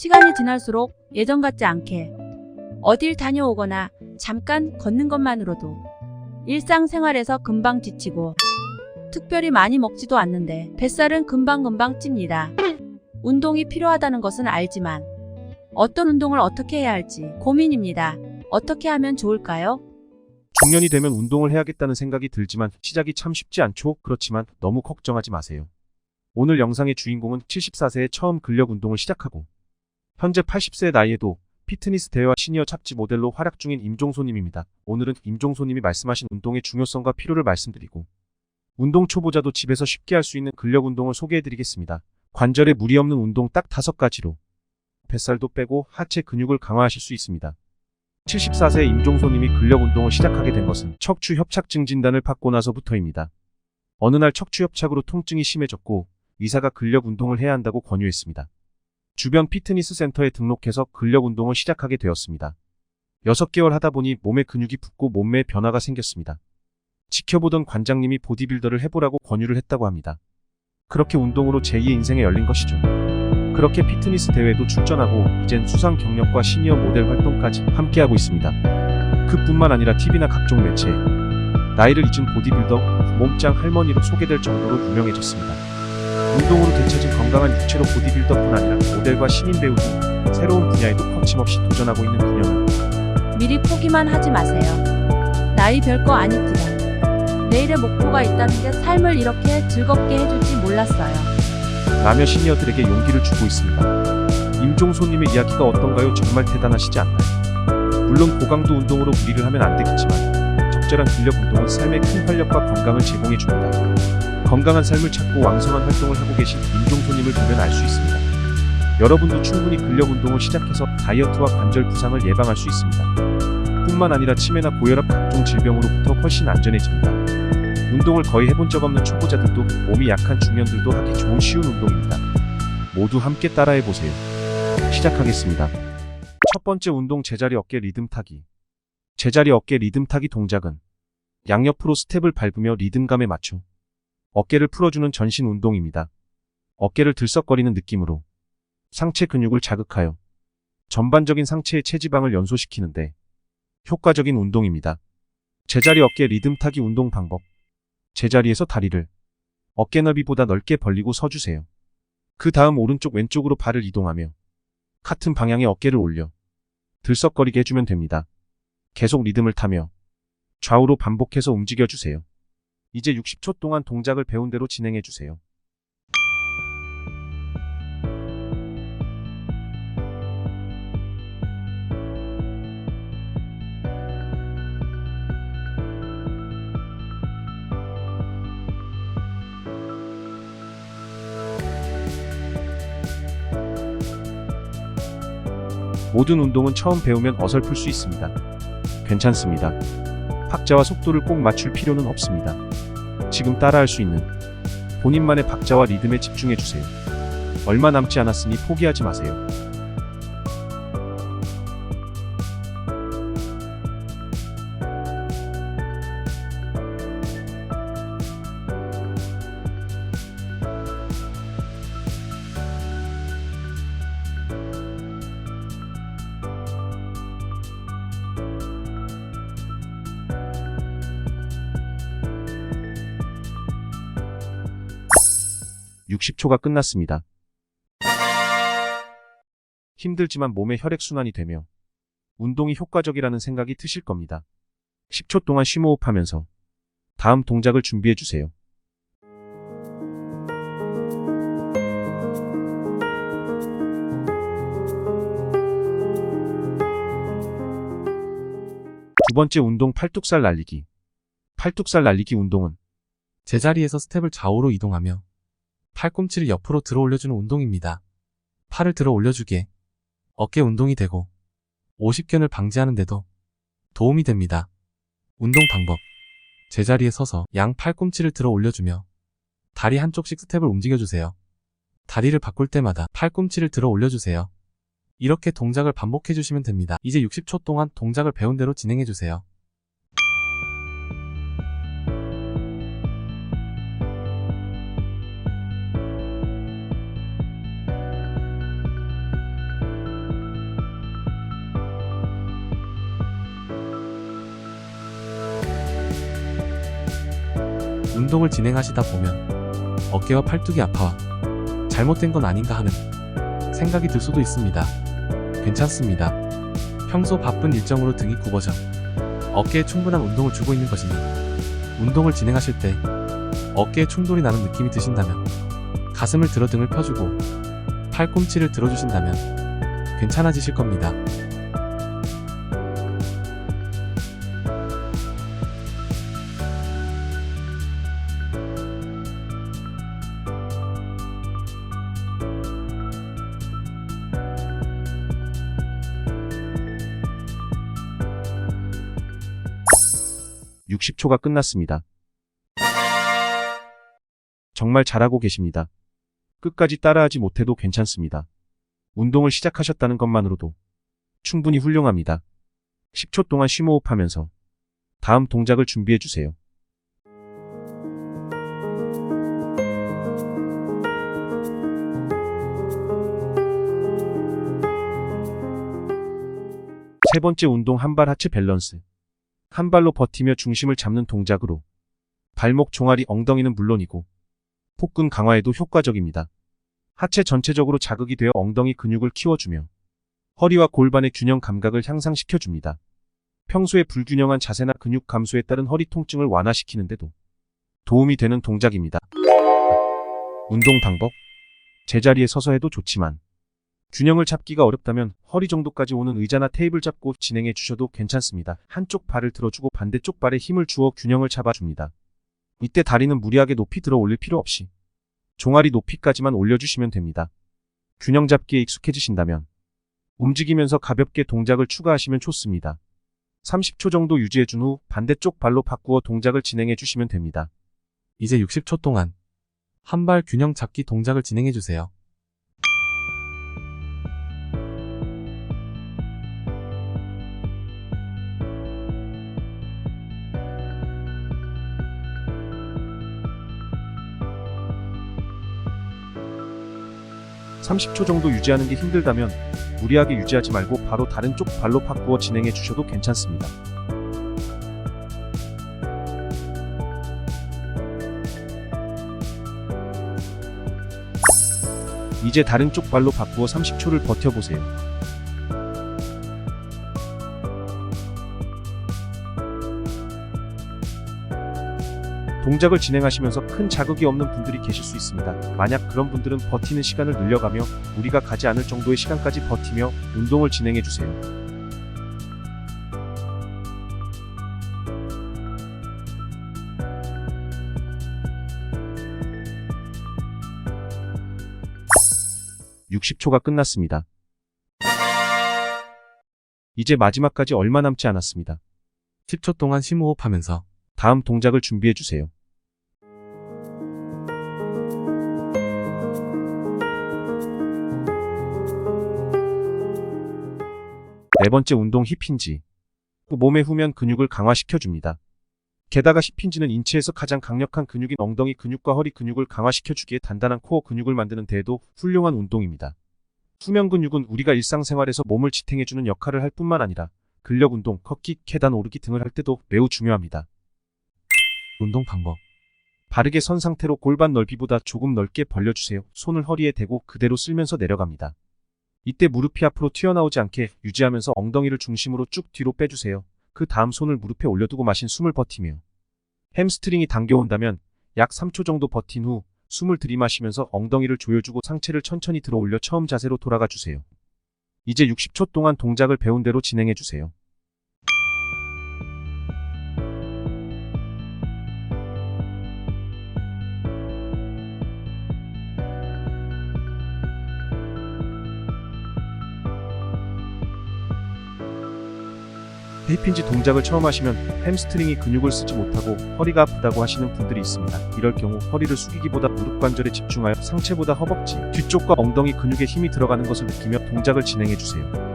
시간이 지날수록 예전 같지 않게 어딜 다녀오거나 잠깐 걷는 것만으로도 일상생활에서 금방 지치고 특별히 많이 먹지도 않는데 뱃살은 금방금방 찝니다. 운동이 필요하다는 것은 알지만 어떤 운동을 어떻게 해야 할지 고민입니다. 어떻게 하면 좋을까요? 중년이 되면 운동을 해야겠다는 생각이 들지만 시작이 참 쉽지 않죠? 그렇지만 너무 걱정하지 마세요. 오늘 영상의 주인공은 74세에 처음 근력 운동을 시작하고 현재 80세의 나이에도 피트니스 대회와 시니어 잡지 모델로 활약 중인 임종소님입니다. 오늘은 임종소님이 말씀하신 운동의 중요성과 필요를 말씀드리고 운동 초보자도 집에서 쉽게 할 수 있는 근력 운동을 소개해드리겠습니다. 관절에 무리 없는 운동 딱 5가지로 뱃살도 빼고 하체 근육을 강화하실 수 있습니다. 74세 임종소님이 근력 운동을 시작하게 된 것은 척추 협착증 진단을 받고 나서부터입니다. 어느 날 척추 협착으로 통증이 심해졌고 의사가 근력 운동을 해야 한다고 권유했습니다. 주변 피트니스 센터에 등록해서 근력 운동을 시작하게 되었습니다. 6개월 하다 보니 몸에 근육이 붙고 몸매에 변화가 생겼습니다. 지켜보던 관장님이 보디빌더를 해보라고 권유를 했다고 합니다. 그렇게 운동으로 제2의 인생에 열린 것이죠. 그렇게 피트니스 대회도 출전하고 이젠 수상 경력과 시니어 모델 활동까지 함께하고 있습니다. 그뿐만 아니라 TV나 각종 매체에 나이를 잊은 보디빌더, 몸짱 할머니로 소개될 정도로 유명해졌습니다. 운동으로 되찾은 건강한 육체로 보디빌더뿐 아니라 모델과 신인 배우 등 새로운 분야에도 거침없이 도전하고 있는 그녀는 미리 포기만 하지 마세요. 나이 별거 아니지만 내일의 목표가 있다는 게 삶을 이렇게 즐겁게 해줄지 몰랐어요. 라며 시니어들에게 용기를 주고 있습니다. 임종소님의 이야기가 어떤가요? 정말 대단하시지 않나요? 물론 고강도 운동으로 무리를 하면 안 되겠지만 적절한 근력 운동은 삶에 큰 활력과 건강을 제공해줍니다. 건강한 삶을 찾고 왕성한 활동을 하고 계신 임종소님을 보면 알 수 있습니다. 여러분도 충분히 근력 운동을 시작해서 다이어트와 관절 부상을 예방할 수 있습니다. 뿐만 아니라 치매나 고혈압 각종 질병으로부터 훨씬 안전해집니다. 운동을 거의 해본 적 없는 초보자들도 몸이 약한 중년들도 하기 좋은 쉬운 운동입니다. 모두 함께 따라해보세요. 시작하겠습니다. 첫 번째 운동 제자리 어깨 리듬 타기. 제자리 어깨 리듬 타기 동작은 양옆으로 스텝을 밟으며 리듬감에 맞춰 어깨를 풀어주는 전신 운동입니다. 어깨를 들썩거리는 느낌으로 상체 근육을 자극하여 전반적인 상체의 체지방을 연소시키는데 효과적인 운동입니다. 제자리 어깨 리듬 타기 운동 방법. 제자리에서 다리를 어깨 너비보다 넓게 벌리고 서주세요. 그 다음 오른쪽 왼쪽으로 발을 이동하며 같은 방향의 어깨를 올려 들썩거리게 해주면 됩니다. 계속 리듬을 타며 좌우로 반복해서 움직여주세요. 이제 60초 동안 동작을 배운 대로 진행해주세요. 모든 운동은 처음 배우면 어설플 수 있습니다. 괜찮습니다. 박자와 속도를 꼭 맞출 필요는 없습니다. 지금 따라할 수 있는 본인만의 박자와 리듬에 집중해주세요. 얼마 남지 않았으니 포기하지 마세요. (60초가) 끝났습니다. 힘들지만 몸의 혈액순환이 되며 운동이 효과적이라는 생각이 드실 겁니다. 10초 동안 심호흡하면서 다음 동작을 준비해주세요. 두 번째 운동 팔뚝살 날리기. 팔뚝살 날리기 운동은 제자리에서 스텝을 좌우로 이동하며 팔꿈치를 옆으로 들어 올려주는 운동입니다. 팔을 들어 올려주기에 어깨 운동이 되고 오십견을 방지하는 데도 도움이 됩니다. 운동 방법. 제자리에 서서 양 팔꿈치를 들어 올려주며 다리 한쪽씩 스텝을 움직여주세요. 다리를 바꿀 때마다 팔꿈치를 들어 올려주세요. 이렇게 동작을 반복해주시면 됩니다. 이제 60초 동안 동작을 배운 대로 진행해주세요. 운동을 진행하시다 보면 어깨와 팔뚝이 아파와 잘못된 건 아닌가 하는 생각이 들 수도 있습니다. 괜찮습니다. 평소 바쁜 일정으로 등이 굽어져 어깨에 충분한 운동을 주고 있는 것이니 운동을 진행하실 때 어깨에 충돌이 나는 느낌이 드신다면 가슴을 들어 등을 펴주고 팔꿈치를 들어주신다면 괜찮아지실 겁니다. 육 60초가 끝났습니다. 정말 잘하고 계십니다. 끝까지 따라하지 못해도 괜찮습니다. 운동을 시작하셨다는 것만으로도 충분히 훌륭합니다. 10초 동안 심호흡하면서 다음 동작을 준비해 주세요. 세 번째 운동 한발 하체 밸런스. 한 발로 버티며 중심을 잡는 동작으로 발목, 종아리, 엉덩이는 물론이고 복근 강화에도 효과적입니다. 하체 전체적으로 자극이 되어 엉덩이 근육을 키워주며 허리와 골반의 균형 감각을 향상시켜줍니다. 평소에 불균형한 자세나 근육 감소에 따른 허리 통증을 완화시키는데도 도움이 되는 동작입니다. 운동 방법. 제자리에 서서 해도 좋지만 균형을 잡기가 어렵다면 허리 정도까지 오는 의자나 테이블 잡고 진행해 주셔도 괜찮습니다. 한쪽 발을 들어주고 반대쪽 발에 힘을 주어 균형을 잡아줍니다. 이때 다리는 무리하게 높이 들어 올릴 필요 없이 종아리 높이까지만 올려주시면 됩니다. 균형 잡기에 익숙해지신다면 움직이면서 가볍게 동작을 추가하시면 좋습니다. 30초 정도 유지해준 후 반대쪽 발로 바꾸어 동작을 진행해 주시면 됩니다. 이제 60초 동안 한 발 균형 잡기 동작을 진행해 주세요. (30초) 정도 유지하는 게 힘들다면 무리하게 유지하지 말고 바로 다른 쪽 발로 바꾸어 진행해 주셔도 괜찮습니다. 이제 다른 쪽 발로 바꾸어 30초를 버텨보세요. 동작을 진행하시면서 큰 자극이 없는 분들이 계실 수 있습니다. 만약 그런 분들은 버티는 시간을 늘려가며 무리가 가지 않을 정도의 시간까지 버티며 운동을 진행해 주세요. (60초가) 끝났습니다. 이제 마지막까지 얼마 남지 않았습니다. 10초 동안 심호흡하면서 다음 동작을 준비해 주세요. 네 번째 운동 힙힌지. 몸의 후면 근육을 강화시켜줍니다. 게다가 힙힌지는 인체에서 가장 강력한 근육인 엉덩이 근육과 허리 근육을 강화시켜주기에 단단한 코어 근육을 만드는 데에도 훌륭한 운동입니다. 후면 근육은 우리가 일상생활에서 몸을 지탱해주는 역할을 할 뿐만 아니라 근력 운동, 걷기, 계단 오르기 등을 할 때도 매우 중요합니다. 운동 방법. 바르게 선 상태로 골반 넓이보다 조금 넓게 벌려주세요. 손을 허리에 대고 그대로 쓸면서 내려갑니다. 이때 무릎이 앞으로 튀어나오지 않게 유지하면서 엉덩이를 중심으로 쭉 뒤로 빼주세요. 그 다음 손을 무릎에 올려두고 마신 숨을 버티며 햄스트링이 당겨온다면 약 3초 정도 버틴 후 숨을 들이마시면서 엉덩이를 조여주고 상체를 천천히 들어 올려 처음 자세로 돌아가 주세요. 이제 60초 동안 동작을 배운 대로 진행해 주세요. 힙힌지 동작을 처음 하시면 햄스트링이 근육을 쓰지 못하고 허리가 아프다고 하시는 분들이 있습니다. 이럴 경우 허리를 숙이기보다 무릎 관절에 집중하여 상체보다 허벅지, 뒤쪽과 엉덩이 근육에 힘이 들어가는 것을 느끼며 동작을 진행해 주세요.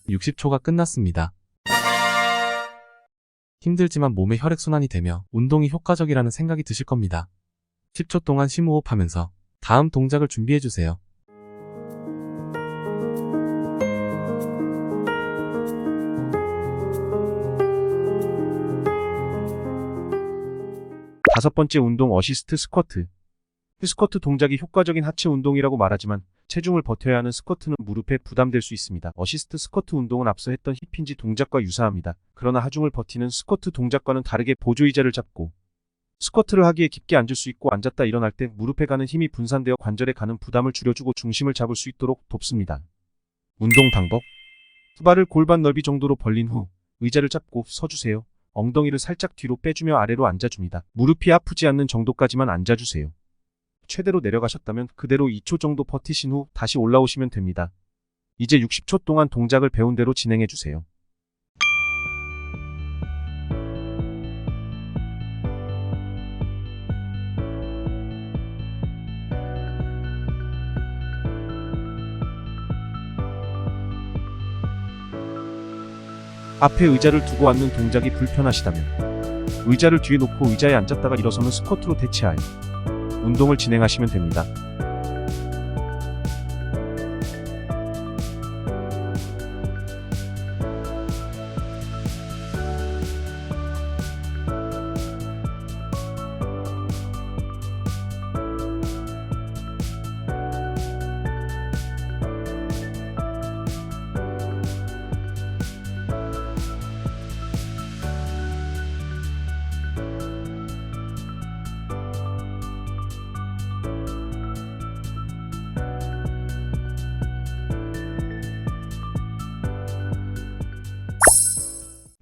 60초가 끝났습니다. 힘들지만 몸의 혈액순환이 되며 운동이 효과적이라는 생각이 드실 겁니다. 10초 동안 심호흡하면서 다음 동작을 준비해주세요. 다섯 번째 운동 어시스트 스쿼트. 스쿼트 동작이 효과적인 하체 운동이라고 말하지만 체중을 버텨야 하는 스쿼트는 무릎에 부담될 수 있습니다. 어시스트 스쿼트 운동은 앞서 했던 힙힌지 동작과 유사합니다. 그러나 하중을 버티는 스쿼트 동작과는 다르게 보조의자를 잡고 스쿼트를 하기에 깊게 앉을 수 있고 앉았다 일어날 때 무릎에 가는 힘이 분산되어 관절에 가는 부담을 줄여주고 중심을 잡을 수 있도록 돕습니다. 운동 방법. 후발을 골반 넓이 정도로 벌린 후 의자를 잡고 서주세요. 엉덩이를 살짝 뒤로 빼주며 아래로 앉아줍니다. 무릎이 아프지 않는 정도까지만 앉아주세요. 최대로 내려가셨다면 그대로 2초 정도 버티신 후 다시 올라오시면 됩니다. 이제 60초 동안 동작을 배운 대로 진행해주세요. 앞에 의자를 두고 앉는 동작이 불편하시다면 의자를 뒤에 놓고 의자에 앉았다가 일어서는 스쿼트로 대체하여 운동을 진행하시면 됩니다.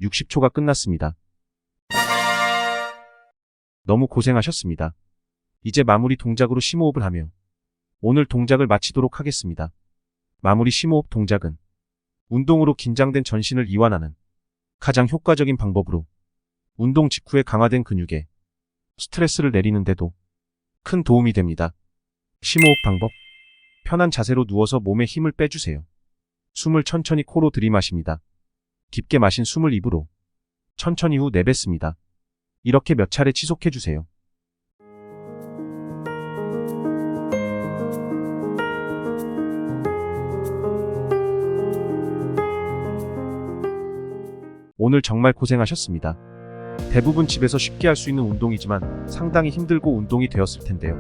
육 60초가 끝났습니다. 너무 고생하셨습니다. 이제 마무리 동작으로 심호흡을 하며 오늘 동작을 마치도록 하겠습니다. 마무리 심호흡 동작은 운동으로 긴장된 전신을 이완하는 가장 효과적인 방법으로 운동 직후에 강화된 근육에 스트레스를 내리는데도 큰 도움이 됩니다. 심호흡 방법. 편한 자세로 누워서 몸에 힘을 빼주세요. 숨을 천천히 코로 들이마십니다. 깊게 마신 숨을 입으로 천천히 후 내뱉습니다. 이렇게 몇 차례 지속해주세요. 오늘 정말 고생하셨습니다. 대부분 집에서 쉽게 할 수 있는 운동이지만 상당히 힘들고 운동이 되었을 텐데요.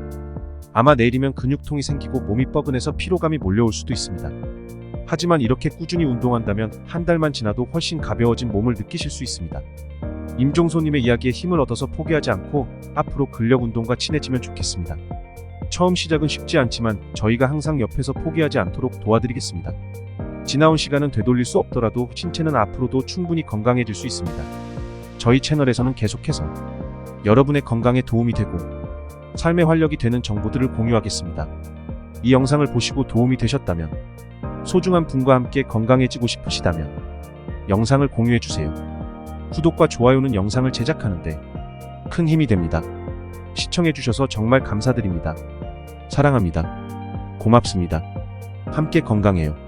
아마 내일이면 근육통이 생기고 몸이 뻐근해서 피로감이 몰려올 수도 있습니다. 하지만 이렇게 꾸준히 운동한다면 한 달만 지나도 훨씬 가벼워진 몸을 느끼실 수 있습니다. 임종소님의 이야기에 힘을 얻어서 포기하지 않고 앞으로 근력 운동과 친해지면 좋겠습니다. 처음 시작은 쉽지 않지만 저희가 항상 옆에서 포기하지 않도록 도와드리겠습니다. 지나온 시간은 되돌릴 수 없더라도 신체는 앞으로도 충분히 건강해질 수 있습니다. 저희 채널에서는 계속해서 여러분의 건강에 도움이 되고 삶의 활력이 되는 정보들을 공유하겠습니다. 이 영상을 보시고 도움이 되셨다면 소중한 분과 함께 건강해지고 싶으시다면 영상을 공유해주세요. 구독과 좋아요는 영상을 제작하는데 큰 힘이 됩니다. 시청해주셔서 정말 감사드립니다. 사랑합니다. 고맙습니다. 함께 건강해요.